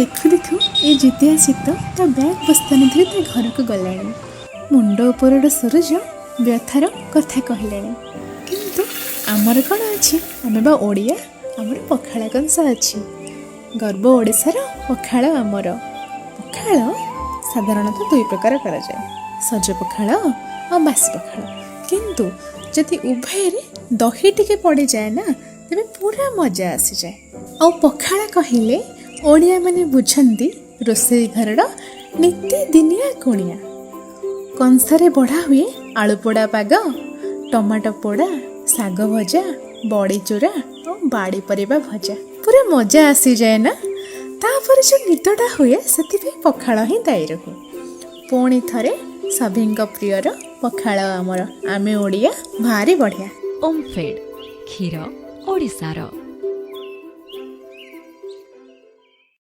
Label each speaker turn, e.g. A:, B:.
A: देखु देखु ये जितिया शीत ता बैग बस्तानी धरी ता घर को गलाणी। मुंड उपर सूरज व्यथार कथा कहलाणी। किंतु आमर कौन अच्छी आमे बा ओडिया आमर पखाला कंस अच्छी। गर्व ओडिशार पखाल आमर। पखाल साधारणतः दुई प्रकार करा जाए, सज पखाल और बासी पखाल। किंतु जदि उभय दही टिके पड़ जाए ना तेरे पूरा मजा आसी जाए। और पखाल कहले ओडिया माने बुझंती रोसई घरर नीति दिनिया कुणिया। कंसारे बढ़ा हुए आलू पोड़ा पाग, टमाटो पोड़ा, साग भजा, बड़ी चूरा और बाड़ी परिबा भजा, पूरा मजा आसी जाए ना। तापर जो निदटा हुए से पखाल ही दायी रखू। पुणी थरे सभी प्रियर पखाल आमर आमे ओडिया भारी बढ़िया।
B: ओमफेड क्षीर ओडिशार।